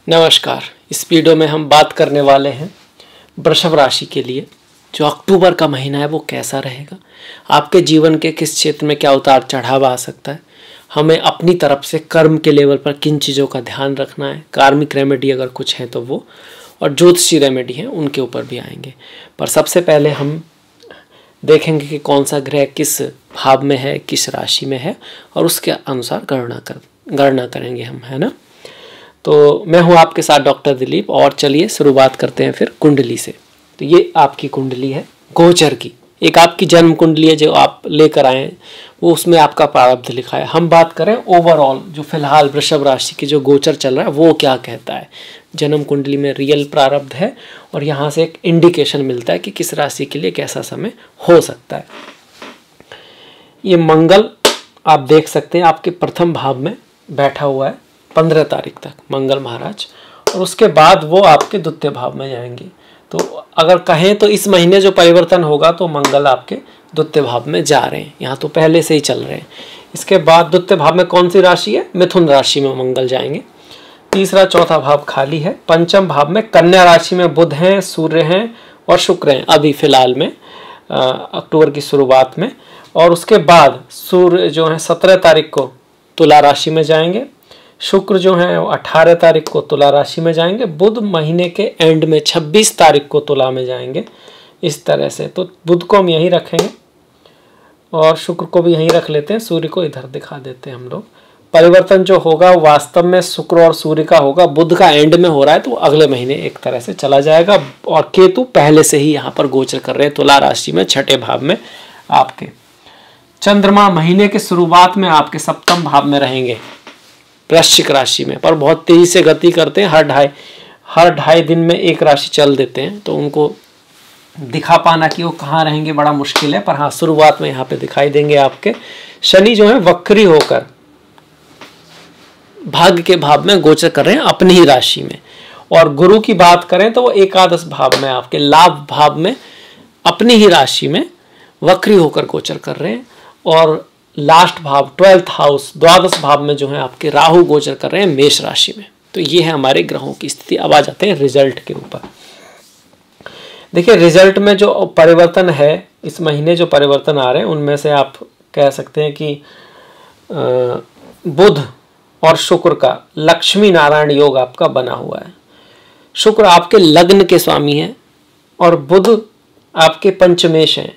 नमस्कार। इस वीडियो में हम बात करने वाले हैं वृषभ राशि के लिए जो अक्टूबर का महीना है वो कैसा रहेगा, आपके जीवन के किस क्षेत्र में क्या उतार चढ़ाव आ सकता है, हमें अपनी तरफ से कर्म के लेवल पर किन चीज़ों का ध्यान रखना है, कार्मिक रेमेडी अगर कुछ है तो वो, और ज्योतिषी रेमेडी है उनके ऊपर भी आएंगे। पर सबसे पहले हम देखेंगे कि कौन सा ग्रह किस भाव में है, किस राशि में है, और उसके अनुसार गणना करेंगे हम, है ना। तो मैं हूँ आपके साथ डॉक्टर दिलीप, और चलिए शुरुआत करते हैं फिर कुंडली से। तो ये आपकी कुंडली है गोचर की, एक आपकी जन्म कुंडली है जो आप लेकर आए हैं, वो उसमें आपका प्रारब्ध लिखा है। हम बात करें ओवरऑल जो फिलहाल वृषभ राशि की जो गोचर चल रहा है वो क्या कहता है। जन्म कुंडली में रियल प्रारब्ध है और यहाँ से एक इंडिकेशन मिलता है कि किस राशि के लिए कैसा समय हो सकता है। ये मंगल आप देख सकते हैं आपके प्रथम भाव में बैठा हुआ है 15 तारीख तक मंगल महाराज, और उसके बाद वो आपके द्वितीय भाव में जाएंगे। तो अगर कहें तो इस महीने जो परिवर्तन होगा तो मंगल आपके द्वितीय भाव में जा रहे हैं, यहाँ तो पहले से ही चल रहे हैं। इसके बाद द्वितीय भाव में कौन सी राशि है, मिथुन राशि में मंगल जाएंगे। तीसरा चौथा भाव खाली है। पंचम भाव में कन्या राशि में बुध हैं, सूर्य हैं और शुक्र हैं अभी फिलहाल में, अक्टूबर की शुरुआत में। और उसके बाद सूर्य जो है 17 तारीख को तुला राशि में जाएंगे, शुक्र जो है 18 तारीख को तुला राशि में जाएंगे, बुध महीने के एंड में 26 तारीख को तुला में जाएंगे। इस तरह से तो बुध को हम यहीं रखेंगे और शुक्र को भी यहीं रख लेते हैं, सूर्य को इधर दिखा देते हैं हम लोग। परिवर्तन जो होगा वास्तव में शुक्र और सूर्य का होगा, बुध का एंड में हो रहा है तो अगले महीने एक तरह से चला जाएगा। और केतु पहले से ही यहाँ पर गोचर कर रहे हैं तुला राशि में छठे भाव में आपके। चंद्रमा महीने के शुरुआत में आपके सप्तम भाव में रहेंगे वृश्चिक राशि में, पर बहुत तेजी से गति करते हैं, हर ढाई दिन में एक राशि चल देते हैं, तो उनको दिखा पाना कि वो कहाँ रहेंगे बड़ा मुश्किल है। पर हाँ, शुरुआत में यहाँ पे दिखाई देंगे आपके। शनि जो है वक्री होकर भाग्य के भाव में गोचर कर रहे हैं अपनी ही राशि में। और गुरु की बात करें तो वो एकादश भाव में आपके लाभ भाव में अपनी ही राशि में वक्री होकर गोचर कर रहे हैं। और लास्ट भाव 12th हाउस द्वादश भाव में जो है आपके राहु गोचर कर रहे हैं मेष राशि में। तो ये है हमारे ग्रहों की स्थिति। अब आ जाते हैं रिजल्ट के ऊपर। देखिए रिजल्ट में जो परिवर्तन है इस महीने, जो परिवर्तन आ रहे हैं उनमें से आप कह सकते हैं कि बुध और शुक्र का लक्ष्मी नारायण योग आपका बना हुआ है। शुक्र आपके लग्न के स्वामी हैं और बुध आपके पंचमेश हैं,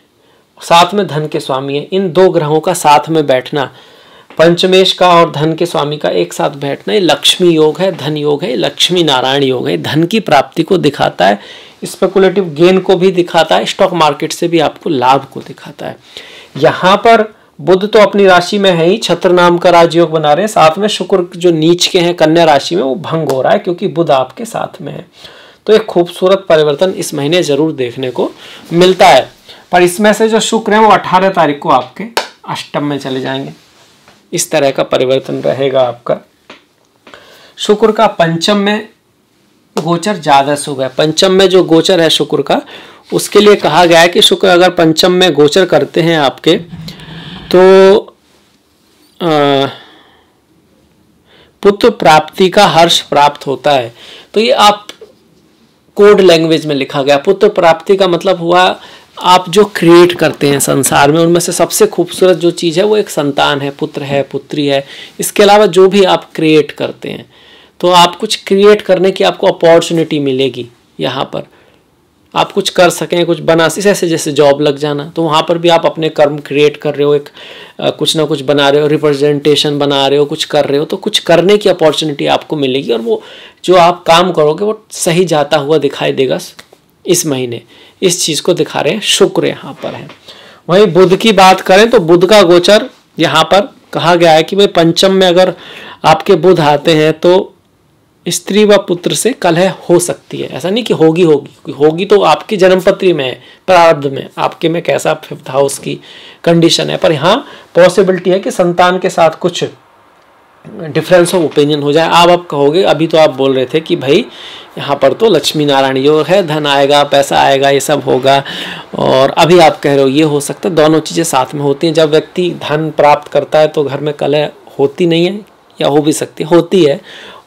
साथ में धन के स्वामी है। इन दो ग्रहों का साथ में बैठना, पंचमेश का और धन के स्वामी का एक साथ बैठना, ये लक्ष्मी योग है, धन योग है, लक्ष्मी नारायण योग है। धन की प्राप्ति को दिखाता है, स्पेकुलेटिव गेन को भी दिखाता है, स्टॉक मार्केट से भी आपको लाभ को दिखाता है। यहाँ पर बुध तो अपनी राशि में है ही, छत्र नाम का राजयोग बना रहे हैं, साथ में शुक्र जो नीच के हैं कन्या राशि में वो भंग हो रहा है क्योंकि बुध आपके साथ में है। तो एक खूबसूरत परिवर्तन इस महीने जरूर देखने को मिलता है। पर इसमें से जो शुक्र है वो 18 तारीख को आपके अष्टम में चले जाएंगे। इस तरह का परिवर्तन रहेगा आपका। शुक्र का पंचम में गोचर ज्यादा शुभ है। पंचम में जो गोचर है शुक्र का, उसके लिए कहा गया है कि शुक्र अगर पंचम में गोचर करते हैं आपके तो पुत्र प्राप्ति का हर्ष प्राप्त होता है। तो ये आप कोड लैंग्वेज में लिखा गया। पुत्र प्राप्ति का मतलब हुआ आप जो क्रिएट करते हैं संसार में उनमें से सबसे खूबसूरत जो चीज़ है वो एक संतान है, पुत्र है, पुत्री है। इसके अलावा जो भी आप क्रिएट करते हैं तो आप कुछ क्रिएट करने की आपको अपॉर्चुनिटी मिलेगी। यहाँ पर आप कुछ कर सकें, कुछ बना, ऐसे जैसे जॉब लग जाना, तो वहाँ पर भी आप अपने कर्म क्रिएट कर रहे हो, एक कुछ ना कुछ बना रहे हो, रिप्रेजेंटेशन बना रहे हो, कुछ कर रहे हो, तो कुछ करने की अपॉर्चुनिटी आपको मिलेगी और वो जो आप काम करोगे वो सही जाता हुआ दिखाई देगा इस महीने। इस चीज़ को दिखा रहे हैं शुक्र यहाँ पर है। वहीं बुध की बात करें तो बुध का गोचर यहाँ पर कहा गया है कि भाई पंचम में अगर आपके बुध आते हैं तो स्त्री व पुत्र से कलह हो सकती है। ऐसा नहीं कि होगी तो आपकी जन्मपत्री में है, प्रारब्ध में, आपके में कैसा 5th हाउस की कंडीशन है। पर यहाँ पॉसिबिलिटी है कि संतान के साथ कुछ डिफरेंस ऑफ ओपिनियन हो जाए। आप कहोगे, अभी तो आप बोल रहे थे कि भाई यहाँ पर तो लक्ष्मी नारायण योग है, धन आएगा, पैसा आएगा, ये सब होगा, और अभी आप कह रहे हो ये हो सकता है। दोनों चीज़ें साथ में होती हैं। जब व्यक्ति धन प्राप्त करता है तो घर में कलह होती नहीं है, या हो भी सकती होती है।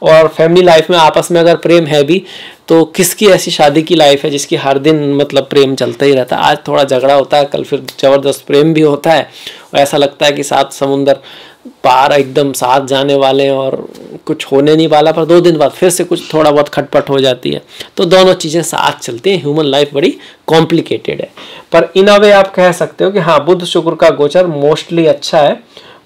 और फैमिली लाइफ में आपस में अगर प्रेम है भी तो किसकी ऐसी शादी की लाइफ है जिसकी हर दिन मतलब प्रेम चलता ही रहता है। आज थोड़ा झगड़ा होता है, कल फिर ज़बरदस्त प्रेम भी होता है और ऐसा लगता है कि 7 समुंदर पार एकदम साथ जाने वाले हैं और कुछ होने नहीं वाला, पर 2 दिन बाद फिर से कुछ थोड़ा बहुत खटपट हो जाती है। तो दोनों चीज़ें साथ चलती हैं। ह्यूमन लाइफ बड़ी कॉम्प्लिकेटेड है, पर इन अ वे आप कह सकते हो कि हाँ, बुध शुक्र का गोचर मोस्टली अच्छा है।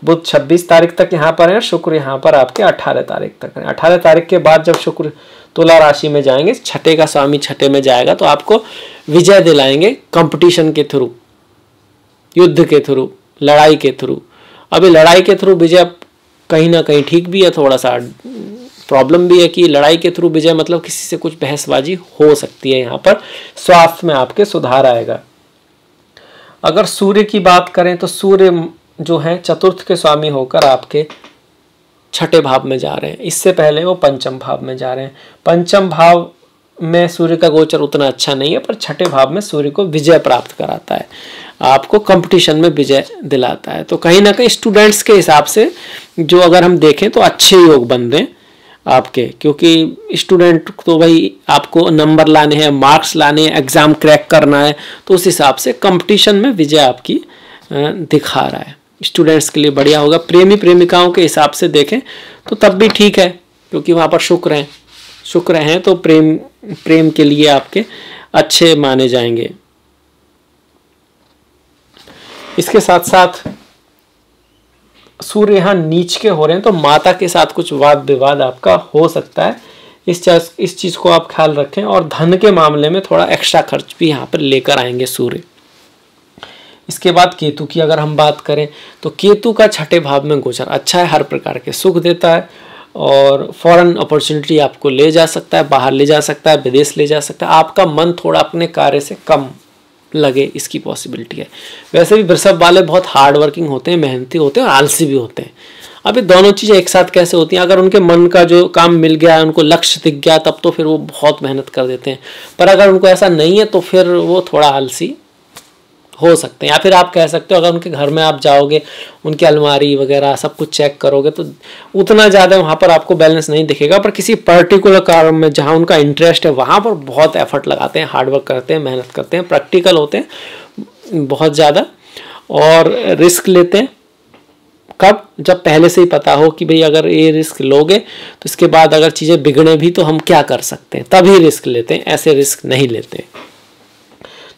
बुध 26 तारीख तक यहाँ पर है, शुक्र यहाँ पर आपके 18 तारीख तक है। 18 तारीख के बाद जब शुक्र तुला राशि में जाएंगे, छठे का स्वामी छठे में जाएगा, तो आपको विजय दिलाएंगे कंपटीशन के थ्रू, युद्ध के थ्रू, लड़ाई के थ्रू। अभी लड़ाई के थ्रू विजय कहीं ना कहीं ठीक भी है, थोड़ा सा प्रॉब्लम भी है कि लड़ाई के थ्रू विजय मतलब किसी से कुछ बहसबाजी हो सकती है। यहाँ पर स्वास्थ्य में आपके सुधार आएगा। अगर सूर्य की बात करें तो सूर्य जो है चतुर्थ के स्वामी होकर आपके छठे भाव में जा रहे हैं। इससे पहले वो पंचम भाव में जा रहे हैं। पंचम भाव में सूर्य का गोचर उतना अच्छा नहीं है, पर छठे भाव में सूर्य को विजय प्राप्त कराता है, आपको कंपटीशन में विजय दिलाता है। तो कहीं ना कहीं स्टूडेंट्स के हिसाब से जो अगर हम देखें तो अच्छे योग बन रहे हैं आपके, क्योंकि स्टूडेंट तो भाई आपको नंबर लाने हैं, मार्क्स लाने हैं, एग्जाम क्रैक करना है, तो उस हिसाब से कंपटीशन में विजय आपकी दिखा रहा है। स्टूडेंट्स के लिए बढ़िया होगा। प्रेमी प्रेमिकाओं के हिसाब से देखें तो तब भी ठीक है, क्योंकि वहाँ पर शुक्र हैं तो प्रेम के लिए आपके अच्छे माने जाएंगे। इसके साथ साथ सूर्य यहाँ नीच के हो रहे हैं, तो माता के साथ कुछ वाद विवाद आपका हो सकता है। इस चीज को आप ख्याल रखें। और धन के मामले में थोड़ा एक्स्ट्रा खर्च भी यहाँ पर लेकर आएंगे सूर्य। इसके बाद केतु की अगर हम बात करें तो केतु का छठे भाव में गोचर अच्छा है, हर प्रकार के सुख देता है और फॉरेन अपॉर्चुनिटी आपको ले जा सकता है, बाहर ले जा सकता है, विदेश ले जा सकता है। आपका मन थोड़ा अपने कार्य से कम लगे, इसकी पॉसिबिलिटी है। वैसे भी वृषभ वाले बहुत हार्ड वर्किंग होते हैं, मेहनती होते हैं और आलसी भी होते हैं। अब ये दोनों चीज़ें एक साथ कैसे होती हैं? अगर उनके मन का जो काम मिल गया है, उनको लक्ष्य दिख गया, तब तो फिर वो बहुत मेहनत कर देते हैं। पर अगर उनको ऐसा नहीं है तो फिर वो थोड़ा आलसी हो सकते हैं। या फिर आप कह सकते हो अगर उनके घर में आप जाओगे, उनकी अलमारी वगैरह सब कुछ चेक करोगे तो उतना ज़्यादा वहाँ पर आपको बैलेंस नहीं दिखेगा। पर किसी पर्टिकुलर काम में जहाँ उनका इंटरेस्ट है वहाँ पर बहुत एफर्ट लगाते हैं, हार्डवर्क करते हैं, मेहनत करते हैं, प्रैक्टिकल होते हैं बहुत ज़्यादा और रिस्क लेते हैं। कब? जब पहले से ही पता हो कि भाई अगर ये रिस्क लोगे तो इसके बाद अगर चीज़ें बिगड़े भी तो हम क्या कर सकते हैं, तभी रिस्क लेते हैं, ऐसे रिस्क नहीं लेते।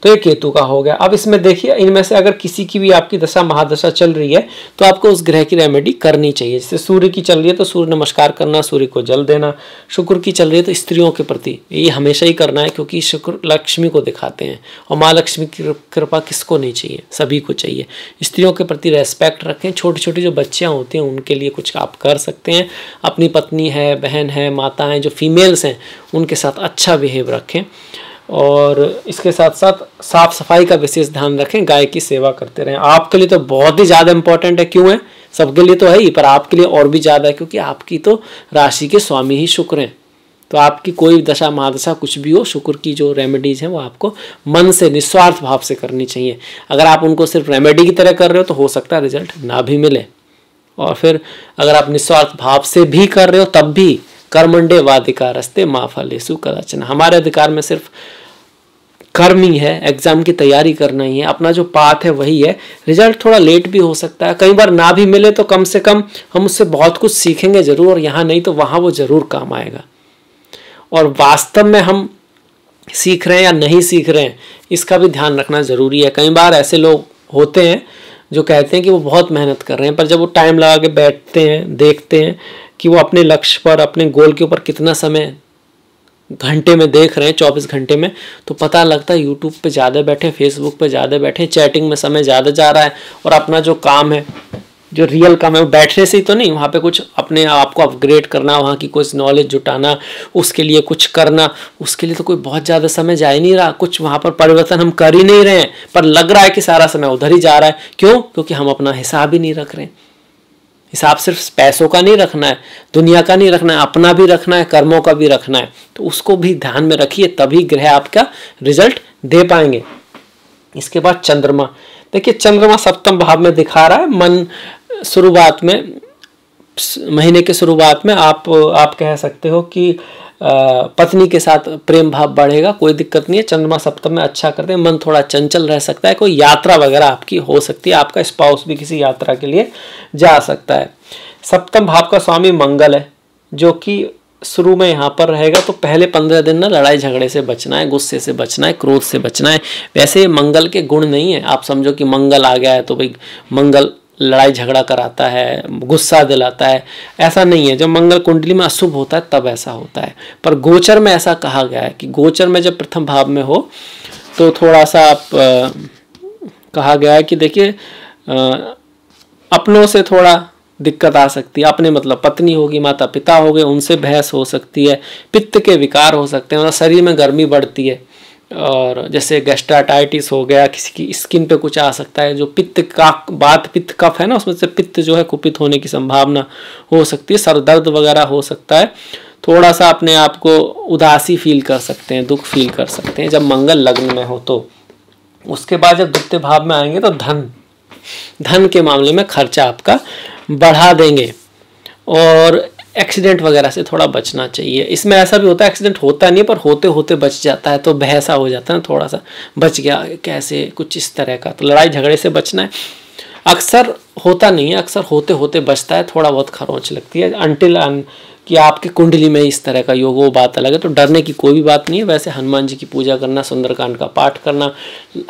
तो ये केतु का हो गया। अब इसमें देखिए, इनमें से अगर किसी की भी आपकी दशा महादशा चल रही है तो आपको उस ग्रह की रेमेडी करनी चाहिए। जैसे सूर्य की चल रही है तो सूर्य नमस्कार करना, सूर्य को जल देना। शुक्र की चल रही है तो स्त्रियों के प्रति ये हमेशा ही करना है, क्योंकि शुक्र लक्ष्मी को दिखाते हैं और माँ लक्ष्मी की कृपा किसको नहीं चाहिए, सभी को चाहिए। स्त्रियों के प्रति रेस्पेक्ट रखें। छोटी छोटी जो बच्चियाँ होती हैं उनके लिए कुछ आप कर सकते हैं। अपनी पत्नी है, बहन है, माता हैं, जो फीमेल्स हैं उनके साथ अच्छा बिहेव रखें। और इसके साथ साथ साफ सफाई का विशेष ध्यान रखें, गाय की सेवा करते रहें। आपके लिए तो बहुत ही ज़्यादा इंपॉर्टेंट है। क्यों है? सबके लिए तो है ही, पर आपके लिए और भी ज़्यादा है, क्योंकि आपकी तो राशि के स्वामी ही शुक्र हैं। तो आपकी कोई दशा महादशा कुछ भी हो, शुक्र की जो रेमेडीज हैं वो आपको मन से निस्वार्थ भाव से करनी चाहिए। अगर आप उनको सिर्फ रेमेडी की तरह कर रहे हो तो हो सकता है रिजल्ट ना भी मिले, और फिर अगर आप निस्वार्थ भाव से भी कर रहे हो तब भी कर्मंडे वाधिकारस्ते मा फलेषु कदाचन। हमारे अधिकार में सिर्फ कर्म ही है, एग्जाम की तैयारी करना ही है, अपना जो पाथ है वही है। रिजल्ट थोड़ा लेट भी हो सकता है, कई बार ना भी मिले तो कम से कम हम उससे बहुत कुछ सीखेंगे जरूर, और यहाँ नहीं तो वहाँ वो जरूर काम आएगा। और वास्तव में हम सीख रहे हैं या नहीं सीख रहे हैं इसका भी ध्यान रखना जरूरी है। कई बार ऐसे लोग होते हैं जो कहते हैं कि वो बहुत मेहनत कर रहे हैं, पर जब वो टाइम लगा के बैठते हैं, देखते हैं कि वो अपने लक्ष्य पर, अपने गोल के ऊपर कितना समय घंटे में देख रहे हैं, 24 घंटे में, तो पता लगता है यूट्यूब पे ज़्यादा बैठे, फेसबुक पे ज़्यादा बैठे, चैटिंग में समय ज़्यादा जा रहा है, और अपना जो काम है, जो रियल काम है, वो बैठने से ही तो नहीं, वहाँ पे कुछ अपने आप को अपग्रेड करना, वहाँ की कुछ नॉलेज जुटाना, उसके लिए कुछ करना, उसके लिए तो कोई बहुत ज़्यादा समय जा ही नहीं रहा। कुछ वहाँ पर परिवर्तन हम कर ही नहीं रहे हैं, पर लग रहा है कि सारा समय उधर ही जा रहा है। क्यों? क्योंकि हम अपना हिसाब ही नहीं रख रहे हैं। हिसाब सिर्फ पैसों का नहीं रखना है, दुनिया का नहीं रखना है, अपना भी रखना है, कर्मों का भी रखना है। तो उसको भी ध्यान में रखिए, तभी ग्रह आपका रिजल्ट दे पाएंगे। इसके बाद चंद्रमा। देखिए, चंद्रमा सप्तम भाव में दिखा रहा है। मन शुरुआत में महीने के शुरुआत में आप कह सकते हो कि पत्नी के साथ प्रेम भाव बढ़ेगा, कोई दिक्कत नहीं है। चंद्रमा सप्तम में अच्छा करते हैं, मन थोड़ा चंचल रह सकता है, कोई यात्रा वगैरह आपकी हो सकती है, आपका स्पाउस भी किसी यात्रा के लिए जा सकता है। सप्तम भाव का स्वामी मंगल है, जो कि शुरू में यहाँ पर रहेगा, तो पहले 15 दिन ना लड़ाई झगड़े से बचना है, गुस्से से बचना है, क्रोध से बचना है। वैसे मंगल के गुण नहीं है, आप समझो कि मंगल आ गया है तो भाई मंगल लड़ाई झगड़ा कराता है, गुस्सा दिलाता है, ऐसा नहीं है। जब मंगल कुंडली में अशुभ होता है तब ऐसा होता है। पर गोचर में ऐसा कहा गया है कि गोचर में जब प्रथम भाव में हो तो थोड़ा सा आप कहा गया है कि देखिए अपनों से थोड़ा दिक्कत आ सकती है, अपने मतलब पत्नी होगी, माता पिता हो गए, उनसे बहस हो सकती है, पित्त के विकार हो सकते हैं, और शरीर में गर्मी बढ़ती है, और जैसे गैस्ट्राइटिस हो गया, किसी की स्किन पे कुछ आ सकता है। जो पित्त का बात पित्त कफ है ना, उसमें से पित्त जो है कुपित होने की संभावना हो सकती है, सर दर्द वगैरह हो सकता है, थोड़ा सा अपने आप को उदासी फील कर सकते हैं, दुख फील कर सकते हैं जब मंगल लग्न में हो तो। उसके बाद जब द्वितीय भाव में आएंगे तो धन के मामले में खर्चा आपका बढ़ा देंगे, और एक्सीडेंट वगैरह से थोड़ा बचना चाहिए। इसमें ऐसा भी होता है, एक्सीडेंट होता नहीं पर होते होते बच जाता है, तो बहसा हो जाता है ना, थोड़ा सा बच गया कैसे, कुछ इस तरह का। तो लड़ाई झगड़े से बचना है। अक्सर होता नहीं है, अक्सर होते होते बचता है, थोड़ा बहुत खरोंच लगती है, अनटिल कि आपकी कुंडली में इस तरह का योग, वो बात अलग है। तो डरने की कोई भी बात नहीं है। वैसे हनुमान जी की पूजा करना, सुंदरकांड का पाठ करना,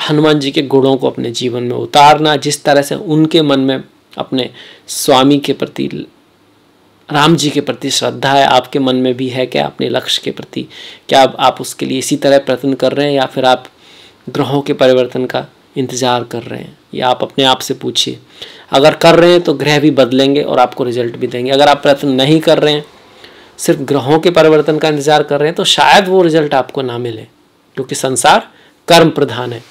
हनुमान जी के गुणों को अपने जीवन में उतारना, जिस तरह से उनके मन में अपने स्वामी के प्रति, राम जी के प्रति श्रद्धा है, आपके मन में भी है क्या अपने लक्ष्य के प्रति? क्या आप उसके लिए इसी तरह प्रयत्न कर रहे हैं, या फिर आप ग्रहों के परिवर्तन का इंतजार कर रहे हैं? या आप अपने आप से पूछिए। अगर कर रहे हैं तो ग्रह भी बदलेंगे और आपको रिजल्ट भी देंगे। अगर आप प्रयत्न नहीं कर रहे हैं, सिर्फ ग्रहों के परिवर्तन का इंतजार कर रहे हैं, तो शायद वो रिजल्ट आपको ना मिले, क्योंकि संसार कर्म प्रधान है।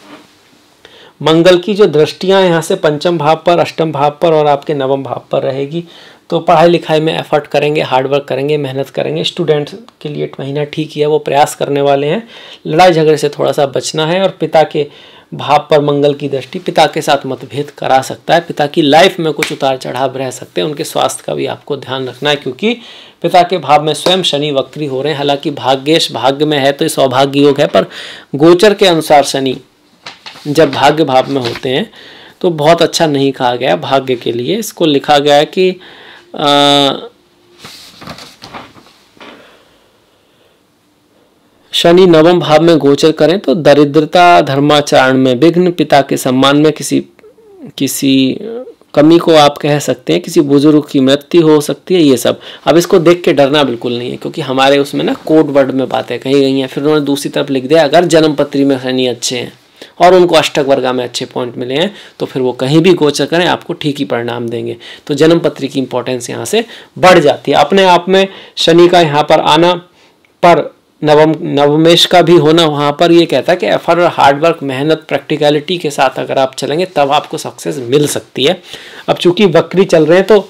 मंगल की जो दृष्टियां यहाँ से पंचम भाव पर, अष्टम भाव पर और आपके नवम भाव पर रहेगी, तो पढ़ाई लिखाई में एफर्ट करेंगे, हार्डवर्क करेंगे, मेहनत करेंगे। स्टूडेंट्स के लिए महीना ठीक ही है, वो प्रयास करने वाले हैं। लड़ाई झगड़े से थोड़ा सा बचना है, और पिता के भाव पर मंगल की दृष्टि पिता के साथ मतभेद करा सकता है। पिता की लाइफ में कुछ उतार चढ़ाव रह सकते हैं, उनके स्वास्थ्य का भी आपको ध्यान रखना है, क्योंकि पिता के भाव में स्वयं शनि वक्री हो रहे हैं। हालांकि भाग्येश भाग्य में है तो सौभाग्य योग है, पर गोचर के अनुसार शनि जब भाग्य भाव में होते हैं तो बहुत अच्छा नहीं कहा गया भाग्य के लिए। इसको लिखा गया है कि शनि नवम भाव में गोचर करें तो दरिद्रता, धर्माचरण में विघ्न, पिता के सम्मान में किसी कमी को आप कह सकते हैं, किसी बुजुर्ग की मृत्यु हो सकती है, ये सब। अब इसको देख के डरना बिल्कुल नहीं है, क्योंकि हमारे उसमें ना कोड वर्ड में बातें कही गई हैं। फिर उन्होंने दूसरी तरफ लिख दिया, अगर जन्मपत्री में शनि अच्छे हैं और उनको अष्टक वर्गा में अच्छे पॉइंट मिले हैं, तो फिर वो कहीं भी गोचर करें आपको ठीक ही परिणाम देंगे। तो जन्मपत्री की इंपॉर्टेंस यहाँ से बढ़ जाती है। अपने आप में शनि का यहाँ पर आना, पर नवमेश का भी होना, वहाँ पर ये कहता है कि एफर्ट, हार्डवर्क, मेहनत, प्रैक्टिकलिटी के साथ अगर आप चलेंगे तब आपको सक्सेस मिल सकती है। अब चूंकि वक्री चल रहे हैं तो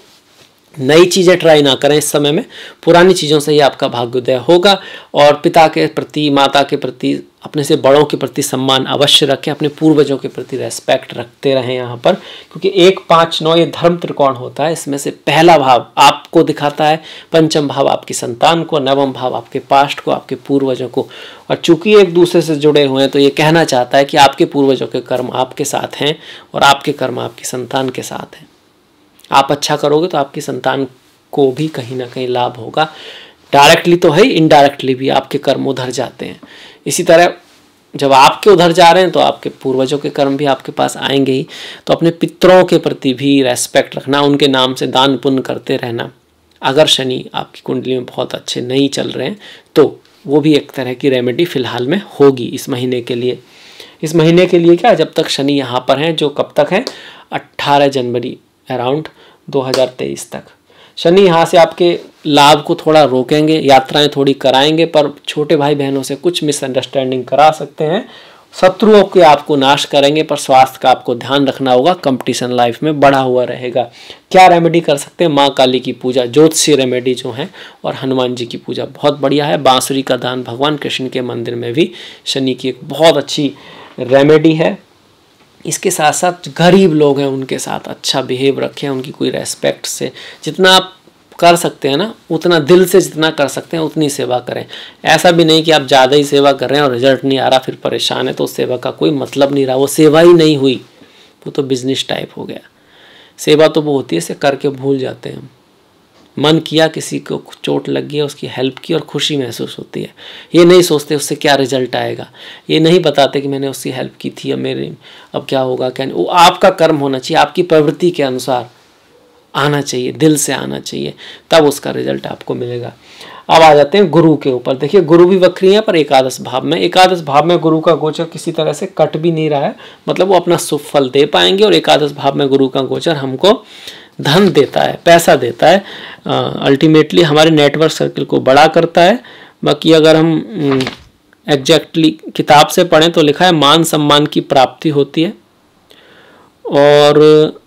नई चीज़ें ट्राई ना करें इस समय में, पुरानी चीज़ों से ही आपका भाग्योदय होगा। और पिता के प्रति, माता के प्रति, अपने से बड़ों के प्रति सम्मान अवश्य रखें, अपने पूर्वजों के प्रति रेस्पेक्ट रखते रहें यहाँ पर, क्योंकि 1, 5, 9 ये धर्म त्रिकोण होता है। इसमें से पहला भाव आपको दिखाता है, पंचम भाव आपकी संतान को, नवम भाव आपके पास्ट को, आपके पूर्वजों को। और चूंकि एक दूसरे से जुड़े हुए हैं तो ये कहना चाहता है कि आपके पूर्वजों के कर्म आपके साथ हैं और आपके कर्म आपकी संतान के साथ हैं। आप अच्छा करोगे तो आपकी संतान को भी कहीं ना कहीं लाभ होगा। डायरेक्टली तो है, इनडायरेक्टली भी आपके कर्म उधर जाते हैं। इसी तरह जब आपके उधर जा रहे हैं तो आपके पूर्वजों के कर्म भी आपके पास आएंगे ही। तो अपने पितरों के प्रति भी रेस्पेक्ट रखना, उनके नाम से दान पुण्य करते रहना। अगर शनि आपकी कुंडली में बहुत अच्छे नहीं चल रहे हैं तो वो भी एक तरह की रेमेडी फिलहाल में होगी इस महीने के लिए। इस महीने के लिए क्या, जब तक शनि यहाँ पर हैं, जो कब तक है, 18 जनवरी अराउंड 2023 तक। शनि यहाँ से आपके लाभ को थोड़ा रोकेंगे, यात्राएं थोड़ी कराएंगे, पर छोटे भाई बहनों से कुछ मिसअंडरस्टैंडिंग करा सकते हैं, शत्रुओं के आपको नाश करेंगे, पर स्वास्थ्य का आपको ध्यान रखना होगा। कंपटीशन लाइफ में बढ़ा हुआ रहेगा। क्या रेमेडी कर सकते हैं? माँ काली की पूजा, ज्योतिषी रेमेडी जो है, और हनुमान जी की पूजा बहुत बढ़िया है। बांसुरी का दान भगवान कृष्ण के मंदिर में भी शनि की एक बहुत अच्छी रेमेडी है। इसके साथ साथ गरीब लोग हैं उनके साथ अच्छा बिहेव रखें, उनकी कोई रेस्पेक्ट से, जितना आप कर सकते हैं ना, उतना दिल से जितना कर सकते हैं उतनी सेवा करें। ऐसा भी नहीं कि आप ज़्यादा ही सेवा कर रहे हैं और रिजल्ट नहीं आ रहा, फिर परेशान है, तो उस सेवा का कोई मतलब नहीं रहा, वो सेवा ही नहीं हुई, वो तो बिजनेस टाइप हो गया। सेवा तो वो होती है इसे करके भूल जाते हैं हम। मन किया, किसी को चोट लग गई, उसकी हेल्प की और खुशी महसूस होती है। ये नहीं सोचते उससे क्या रिजल्ट आएगा, ये नहीं बताते कि मैंने उसकी हेल्प की थी, अब क्या होगा क्या नहीं। वो आपका कर्म होना चाहिए, आपकी प्रवृत्ति के अनुसार आना चाहिए, दिल से आना चाहिए, तब उसका रिजल्ट आपको मिलेगा। अब आ जाते हैं गुरु के ऊपर। देखिए गुरु भी वक्री है पर एकादश भाव में, एकादश भाव में गुरु का गोचर किसी तरह से कट भी नहीं रहा है, मतलब वो अपना शुभ फल दे पाएंगे। और एकादश भाव में गुरु का गोचर हमको धन देता है, पैसा देता है, अल्टीमेटली हमारे नेटवर्क सर्किल को बड़ा करता है। बाकी अगर हम एग्जैक्टली किताब से पढ़ें तो लिखा है मान सम्मान की प्राप्ति होती है और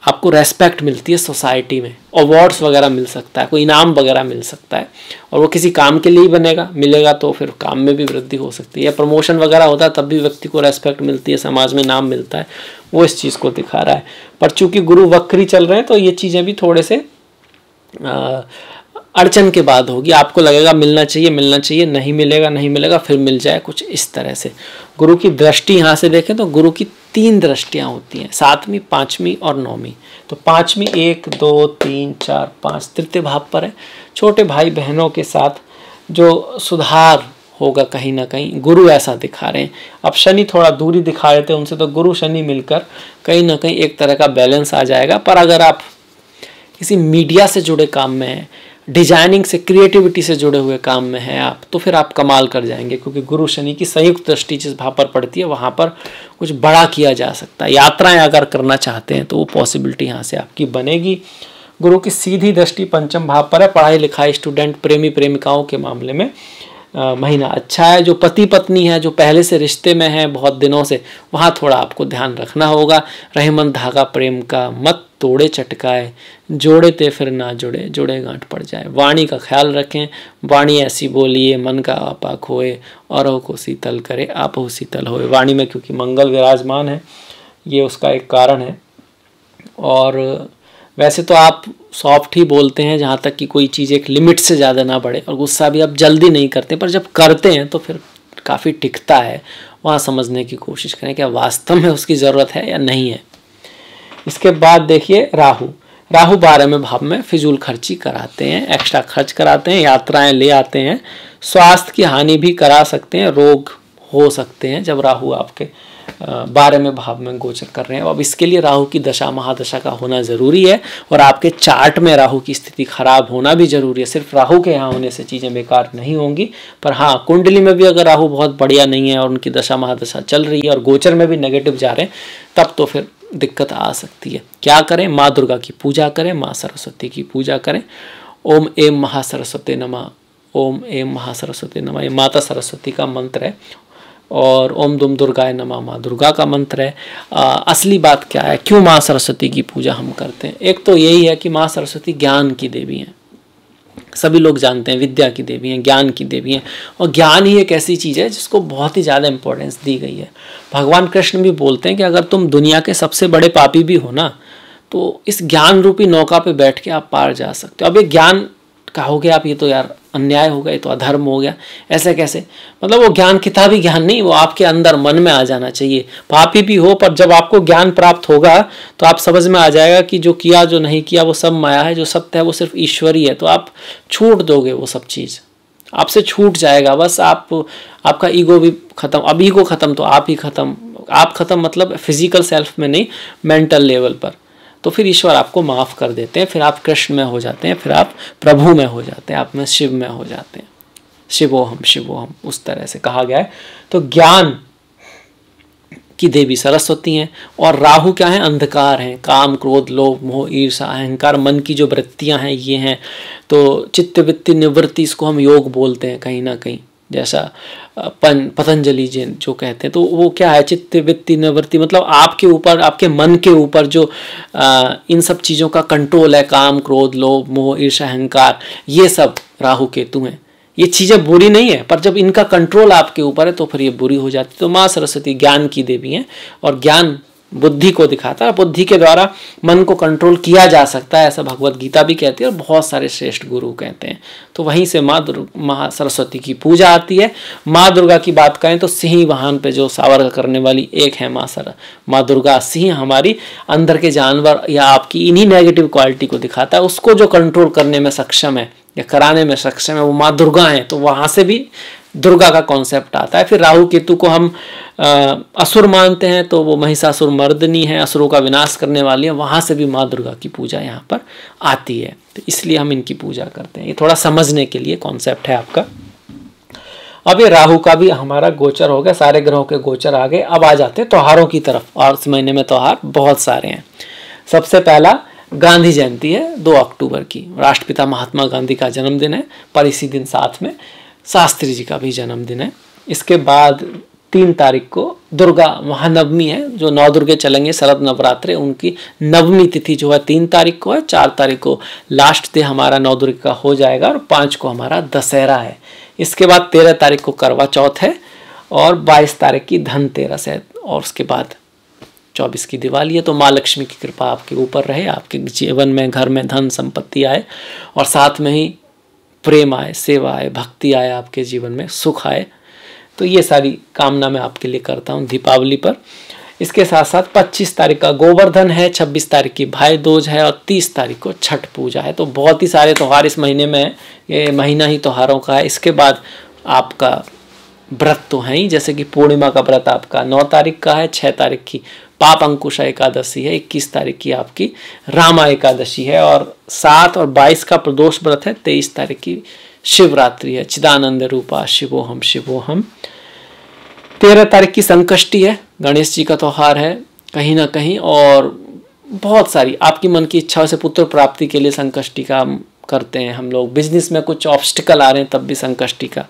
आपको रेस्पेक्ट मिलती है सोसाइटी में, अवार्ड्स वगैरह मिल सकता है, कोई इनाम वगैरह मिल सकता है, और वो किसी काम के लिए ही बनेगा, मिलेगा तो फिर काम में भी वृद्धि हो सकती है, या प्रमोशन वगैरह होता है तब भी व्यक्ति को रेस्पेक्ट मिलती है, समाज में नाम मिलता है, वो इस चीज़ को दिखा रहा है। पर चूंकि गुरु वक्री चल रहे हैं तो ये चीज़ें भी थोड़े से अड़चन के बाद होगी। आपको लगेगा मिलना चाहिए मिलना चाहिए, नहीं मिलेगा नहीं मिलेगा, फिर मिल जाए, कुछ इस तरह से। गुरु की दृष्टि यहाँ से देखें तो गुरु की 3 दृष्टियाँ होती हैं, 7वीं 5वीं और 9वीं। तो 5वीं 1 2 3 4 5 तृतीय भाव पर है। छोटे भाई बहनों के साथ जो सुधार होगा कहीं ना कहीं, गुरु ऐसा दिखा रहे हैं। अब शनि थोड़ा दूरी दिखा रहे थे उनसे, तो गुरु शनि मिलकर कहीं ना कहीं एक तरह का बैलेंस आ जाएगा। पर अगर आप किसी मीडिया से जुड़े काम में हैं, डिजाइनिंग से, क्रिएटिविटी से जुड़े हुए काम में हैं आप, तो फिर आप कमाल कर जाएंगे, क्योंकि गुरु शनि की संयुक्त दृष्टि जिस भाव पर पड़ती है वहाँ पर कुछ बड़ा किया जा सकता है। यात्राएं अगर करना चाहते हैं तो वो पॉसिबिलिटी यहाँ से आपकी बनेगी। गुरु की सीधी दृष्टि पंचम भाव पर है। पढ़ाई लिखाई, स्टूडेंट, प्रेमी प्रेमिकाओं के मामले में महीना अच्छा है। जो पति पत्नी है, जो पहले से रिश्ते में है बहुत दिनों से, वहाँ थोड़ा आपको ध्यान रखना होगा। रहेमन धागा प्रेम का, मत तोड़े चटकाए, जोड़े ते फिर ना जुड़े, जुड़े गांठ पड़ जाए। वाणी का ख्याल रखें, वाणी ऐसी बोलिए मन का आपा खोए, औरों को शीतल करे आपो शीतल होए। वाणी में क्योंकि मंगल विराजमान है, ये उसका एक कारण है। और वैसे तो आप सॉफ्ट ही बोलते हैं जहाँ तक कि कोई चीज़ एक लिमिट से ज़्यादा ना बढ़े, और गुस्सा भी आप जल्दी नहीं करते, पर जब करते हैं तो फिर काफ़ी टिकता है। वहाँ समझने की कोशिश करें क्या वास्तव में उसकी ज़रूरत है या नहीं है। इसके बाद देखिए राहु। राहु 12वें भाव में फिजूल खर्ची कराते हैं, एक्स्ट्रा खर्च कराते हैं, यात्राएं ले आते हैं, स्वास्थ्य की हानि भी करा सकते हैं, रोग हो सकते हैं जब राहु आपके 12वें भाव में गोचर कर रहे हैं। अब इसके लिए राहु की दशा महादशा का होना ज़रूरी है, और आपके चार्ट में राहु की स्थिति खराब होना भी ज़रूरी है। सिर्फ राहु के यहाँ होने से चीज़ें बेकार नहीं होंगी, पर हाँ कुंडली में भी अगर राहु बहुत बढ़िया नहीं है और उनकी दशा महादशा चल रही है और गोचर में भी नेगेटिव जा रहे हैं, तब तो फिर दिक्कत आ सकती है। क्या करें? माँ दुर्गा की पूजा करें, माँ सरस्वती की पूजा करें। ओम एम महासरस्वती नमः, ओम एम महासरस्वती नमः, ये माता सरस्वती का मंत्र है। और ओम दुम दुर्गाय नमः, माँ दुर्गा का मंत्र है। असली बात क्या है, क्यों माँ सरस्वती की पूजा हम करते हैं? एक तो यही है कि माँ सरस्वती ज्ञान की देवी हैं, सभी लोग जानते हैं, विद्या की देवी हैं, ज्ञान की देवी हैं। और ज्ञान ही एक ऐसी चीज़ है जिसको बहुत ही ज़्यादा इंपॉर्टेंस दी गई है। भगवान कृष्ण भी बोलते हैं कि अगर तुम दुनिया के सबसे बड़े पापी भी हो ना, तो इस ज्ञान रूपी नौका पे बैठ के आप पार जा सकते हो। अब ये ज्ञान कहोगे आप, ये तो यार अन्याय हो गया, ये तो अधर्म हो गया, ऐसे कैसे? मतलब वो ज्ञान किताबी ज्ञान नहीं, वो आपके अंदर मन में आ जाना चाहिए। पापी भी हो, पर जब आपको ज्ञान प्राप्त होगा तो आप समझ में आ जाएगा कि जो किया जो नहीं किया वो सब माया है, जो सत्य है वो सिर्फ ईश्वरी है। तो आप छूट दोगे, वो सब चीज़ आपसे छूट जाएगा। बस आपका ईगो भी खत्म। अब ईगो खत्म तो आप ही खत्म। आप खत्म मतलब फिजिकल सेल्फ में नहीं, मेंटल लेवल पर। तो फिर ईश्वर आपको माफ़ कर देते हैं, फिर आप कृष्ण में हो जाते हैं, फिर आप प्रभु में हो जाते हैं, आप में शिव में हो जाते हैं। शिवोहम शिवोहम, उस तरह से कहा गया है। तो ज्ञान की देवी सरस्वती हैं, और राहु क्या है? अंधकार हैं, काम क्रोध लोभ मोह ईर्षा अहंकार, मन की जो वृत्तियां हैं ये हैं। तो चित्त वृत्ति निवृत्ति, इसको हम योग बोलते हैं कहीं ना कहीं, जैसा पतंजलि जी जो कहते हैं। तो वो क्या है? चित्त वृत्ति निवृत्ति, मतलब आपके ऊपर, आपके मन के ऊपर जो इन सब चीज़ों का कंट्रोल है, काम क्रोध लोभ मोह ईर्षा अहंकार, ये सब राहु केतु हैं। ये चीज़ें बुरी नहीं है, पर जब इनका कंट्रोल आपके ऊपर है तो फिर ये बुरी हो जाती है। तो माँ सरस्वती ज्ञान की देवी हैं, और ज्ञान बुद्धि को दिखाता है, बुद्धि के द्वारा मन को कंट्रोल किया जा सकता है, ऐसा भगवत गीता भी कहती है और बहुत सारे श्रेष्ठ गुरु कहते हैं। तो वहीं से माँ सरस्वती की पूजा आती है। माँ दुर्गा की बात करें तो सिंह वाहन पे जो सावर करने वाली एक है माँ दुर्गा। सिंह हमारी अंदर के जानवर या आपकी इन्हीं नेगेटिव क्वालिटी को दिखाता है, उसको जो कंट्रोल करने में सक्षम है या कराने में सक्षम है वो माँ दुर्गा है। तो वहाँ से भी दुर्गा का कॉन्सेप्ट आता है। फिर राहु केतु को हम असुर मानते हैं, तो वो महिषासुर मर्दिनी है, असुरों का विनाश करने वाली है, वहाँ से भी माँ दुर्गा की पूजा यहाँ पर आती है। तो इसलिए हम इनकी पूजा करते हैं। ये थोड़ा समझने के लिए कॉन्सेप्ट है आपका। अब ये राहु का भी हमारा गोचर हो गया, सारे ग्रहों के गोचर आ गए। अब आ जाते हैं त्योहारों की तरफ, और इस महीने में त्योहार बहुत सारे हैं। सबसे पहला गांधी जयंती है 2 अक्टूबर की, राष्ट्रपिता महात्मा गांधी का जन्मदिन है, पर इसी दिन साथ में शास्त्री जी का भी जन्मदिन है। इसके बाद 3 तारीख को दुर्गा महानवमी है, जो 9 दुर्गे चलेंगे शरद नवरात्रे, उनकी नवमी तिथि जो है 3 तारीख को है। 4 तारीख को लास्ट डे हमारा 9 दुर्गे का हो जाएगा और 5 को हमारा दशहरा है। इसके बाद 13 तारीख को करवा चौथ है और 22 तारीख की धनतेरस है, और उसके बाद 24 की दिवाली है। तो माँ लक्ष्मी की कृपा आपके ऊपर रहे, आपके जीवन में घर में धन संपत्ति आए और साथ में ही प्रेम आए, सेवा आए, भक्ति आए, आपके जीवन में सुख आए। तो ये सारी कामना मैं आपके लिए करता हूँ दीपावली पर। इसके साथ साथ 25 तारीख का गोवर्धन है, 26 तारीख की भाई दूज है और 30 तारीख को छठ पूजा है। तो बहुत ही सारे त्यौहार इस महीने में है, ये महीना ही त्योहारों का है। इसके बाद आपका व्रत तो है ही, जैसे कि पूर्णिमा का व्रत आपका 9 तारीख का है, 6 तारीख की पाप अंकुशा एकादशी है, 21 तारीख की आपकी रामा एकादशी है और 7 और 22 का प्रदोष व्रत है, 23 तारीख की शिवरात्रि है, चिदानंद रूपा शिवोहम शिवोहम। 13 तारीख की संकष्टी है, गणेश जी का त्यौहार है कहीं ना कहीं। और बहुत सारी आपकी मन की इच्छाओं से पुत्र प्राप्ति के लिए संकष्टी का करते हैं हम लोग। बिजनेस में कुछ ऑब्स्टिकल आ रहे हैं तब भी संकष्टी का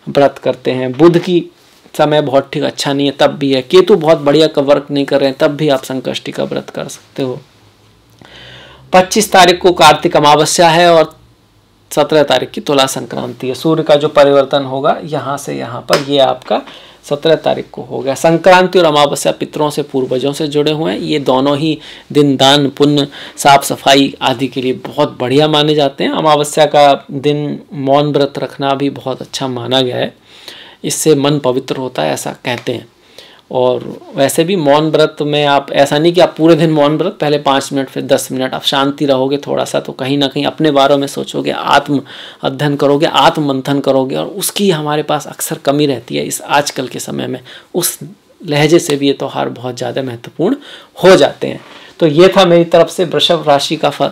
व्रत करते हैं। बुध की समय बहुत ठीक अच्छा नहीं है तब भी है। केतु बहुत बढ़िया का वर्क नहीं कर रहे हैं तब भी आप संकष्टी का व्रत कर सकते हो। 25 तारीख को कार्तिक अमावस्या है और 17 तारीख की तुला संक्रांति है। सूर्य का जो परिवर्तन होगा यहाँ से यहाँ पर, ये आपका 17 तारीख को हो गया। संक्रांति और अमावस्या पितरों से पूर्वजों से जुड़े हुए हैं। ये दोनों ही दिन दान पुण्य साफ सफाई आदि के लिए बहुत बढ़िया माने जाते हैं। अमावस्या का दिन मौन व्रत रखना भी बहुत अच्छा माना गया है, इससे मन पवित्र होता है ऐसा कहते हैं। और वैसे भी मौन व्रत में आप ऐसा नहीं कि आप पूरे दिन मौन व्रत, पहले 5 मिनट फिर 10 मिनट आप शांति रहोगे थोड़ा सा, तो कहीं ना कहीं अपने बारे में सोचोगे, आत्म अध्ययन करोगे, आत्म मंथन करोगे, और उसकी हमारे पास अक्सर कमी रहती है इस आजकल के समय में। उस लहजे से भी ये त्यौहार बहुत ज़्यादा महत्वपूर्ण हो जाते हैं। तो ये था मेरी तरफ से वृषभ राशि का फल,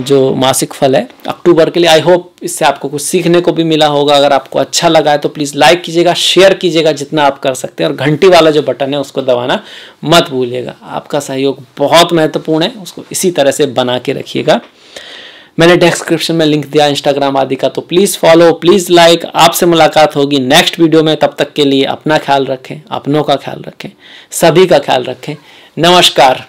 जो मासिक फल है अक्टूबर के लिए। आई होप इससे आपको कुछ सीखने को भी मिला होगा। अगर आपको अच्छा लगा है तो प्लीज़ लाइक कीजिएगा, शेयर कीजिएगा जितना आप कर सकते हैं, और घंटी वाला जो बटन है उसको दबाना मत भूलिएगा। आपका सहयोग बहुत महत्वपूर्ण है, उसको इसी तरह से बना के रखिएगा। मैंने डिस्क्रिप्शन में लिंक दिया इंस्टाग्राम आदि का, तो प्लीज़ फॉलो, प्लीज़ लाइक। आपसे मुलाकात होगी नेक्स्ट वीडियो में, तब तक के लिए अपना ख्याल रखें, अपनों का ख्याल रखें, सभी का ख्याल रखें। नमस्कार।